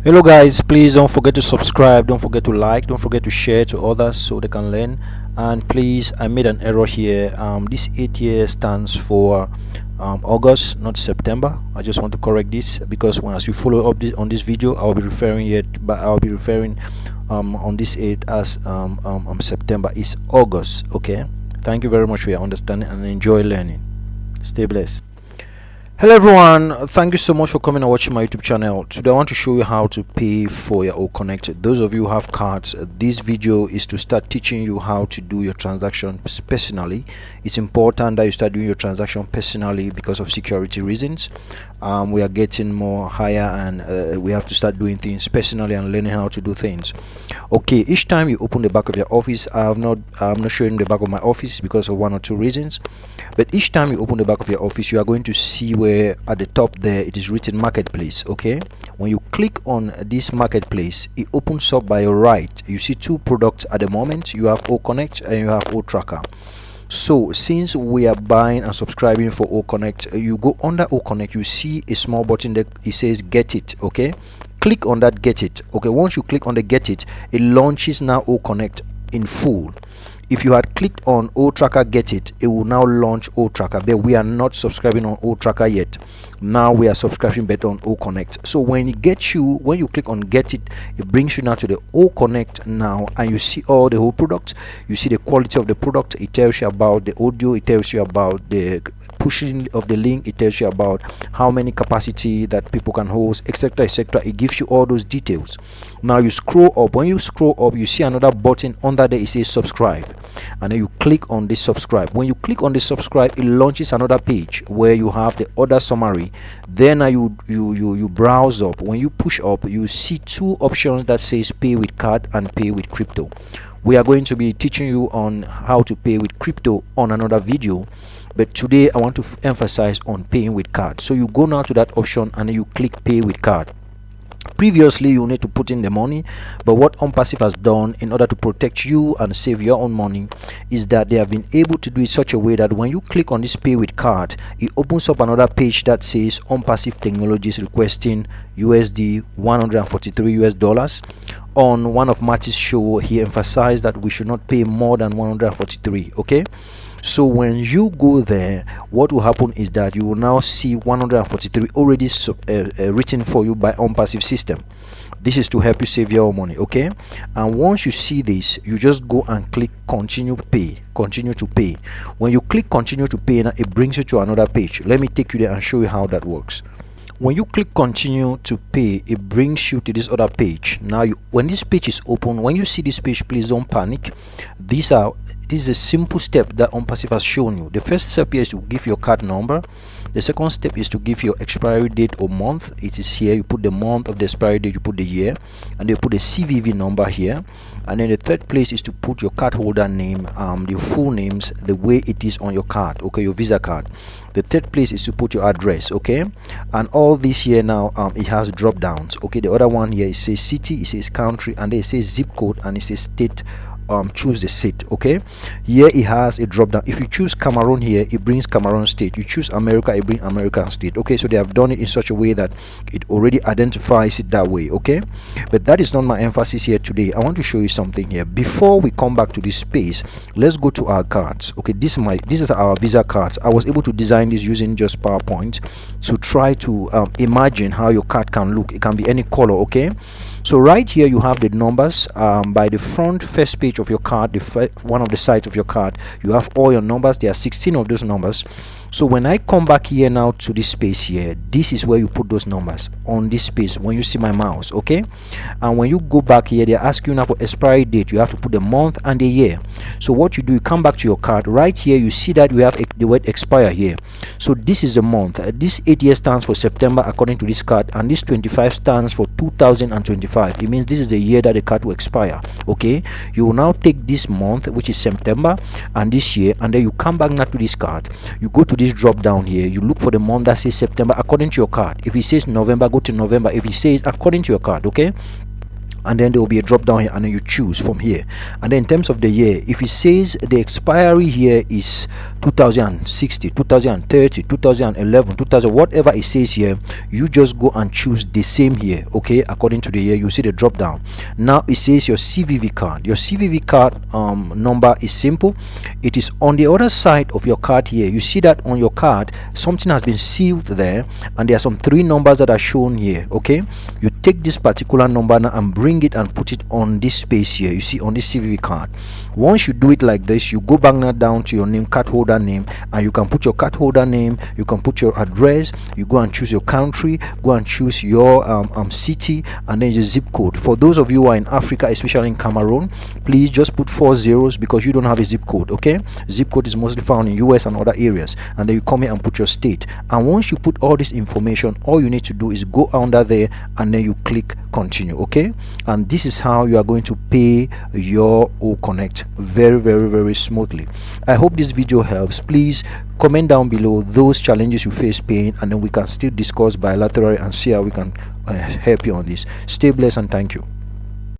Hello guys, please don't forget to subscribe, don't forget to like, don't forget to share to others so they can learn. And please, I made an error here. This 8 year stands for August, not September. I just want to correct this because as you follow up this on this video, I'll be referring on this 8 as September. Is August. Okay, thank you very much for your understanding and enjoy learning. Stay blessed. Hello everyone, thank you so much for coming and watching my YouTube channel. Today I want to show you how to pay for your Oconnect. Those of you who have cards, this video is to start teaching you how to do your transactions personally. It's important that you start doing your transaction personally because of security reasons. We are getting more higher and we have to start doing things personally and learning how to do things. Okay, each time you open the back of your office, I'm not showing the back of my office because of one or two reasons, but each time you open the back of your office, you are going to see where at the top there it is written marketplace. Okay, when you click on this marketplace, it opens up by your right. You see two products at the moment. You have Oconnect and you have Tracker. So since we are buying and subscribing for Oconnect, you go under Oconnect, you see a small button that it says get it. Okay, click on that get it. Okay, once you click on the get it, it launches now Oconnect in full. If you had clicked on Tracker get it, it will now launch Tracker, but we are not subscribing on Tracker yet. Now we are subscribing better on Oconnect. So when you click on get it, it brings you now to the Oconnect now, and you see all the whole product. You see the quality of the product. It tells you about the audio, it tells you about the pushing of the link, it tells you about how many capacity that people can host, etc, etc. It gives you all those details. Now you scroll up. When you scroll up, you see another button under there. It says subscribe, and then you click on this subscribe. When you click on the subscribe, it launches another page where you have the order summary. Then you browse up. When you push up, you see two options that says pay with card and pay with crypto. We are going to be teaching you on how to pay with crypto on another video, but today I want to emphasize on paying with card. So you go now to that option and then you click pay with card. Previously you need to put in the money, but what Onpassive has done in order to protect you and save your own money is that they have been able to do it such a way that when you click on this pay with card, it opens up another page that says Onpassive Technologies requesting USD 143 US dollars. On one of Marty's show, he emphasized that we should not pay more than 143. Okay, so when you go there, what will happen is that you will now see 143 already written for you by Onpassive system. This is to help you save your money. Okay, and once you see this, you just go and click continue to pay. When you click continue to pay, now it brings you to another page. Let me take you there and show you how that works. When you click continue to pay, it brings you to this other page. Now when this page is open, when you see this page, please don't panic. This is a simple step that Onpassive has shown you. The first step here is to give your card number. The second step is to give your expiry date or month. It is here. You put the month of the expiry date, you put the year, and you put the CVV number here. And then the third place is to put your card holder name, the full names, the way it is on your card. Okay, your Visa card. The third place is to put your address. Okay, and all this here now it has drop downs. Okay, the other one here, it says city, it says country, and then it says zip code, and it says state. Choose the state. Okay, here it has a drop down. If you choose Cameroon here, it brings Cameroon state. You choose America, it brings American state. Okay, so they have done it in such a way that it already identifies it that way. Okay, but that is not my emphasis here today. I want to show you something here. Before we come back to this space, let's go to our cards. Okay, this is our Visa cards. I was able to design this using just PowerPoint to try to imagine how your card can look. It can be any color. Okay, so right here you have the numbers. By the front first page of your card, one of the sides of your card, you have all your numbers. There are 16 of those numbers. So when I come back here now to this space here, this is where you put those numbers on this space when you see my mouse. Okay, and when you go back here, they ask you now for expiry date. You have to put the month and the year. So what you do, you come back to your card. Right here you see that we have the word expire here. So this is the month. This 8 year stands for September according to this card, and this 25 stands for 2025. It means this is the year that the card will expire. Okay, you will now take this month, which is September, and this year, and then you come back now to this card. You go to this drop down here, you look for the month that says September according to your card. If it says November, go to November. If it says according to your card. Okay, and then there will be a drop down here, and then you choose from here. And then in terms of the year, if it says the expiry here is 2060, 2030, 2011, 2000, whatever it says here, you just go and choose the same here. Okay, according to the year, you see the drop down. Now it says your CVV card. Your CVV card number is simple. It is on the other side of your card here. You see that on your card something has been sealed there, and there are some 3 numbers that are shown here. Okay, you take this particular number now and bring it and put it on this space here, you see, on this CVV card. Once you do it like this, you go back now down to your name, card holder name, and you can put your card holder name, you can put your address, you go and choose your country, go and choose your city, and then your zip code. For those of you who are in Africa, especially in Cameroon, please just put 4 zeros because you don't have a zip code. Okay, zip code is mostly found in US and other areas. And then you come here and put your state, and once you put all this information, all you need to do is go under there and then you click continue. Okay, and this is how you are going to pay your Oconnect very smoothly. I hope this video helps. Please comment down below those challenges you face paying, and then we can still discuss bilaterally and see how we can help you on this. Stay blessed and thank you.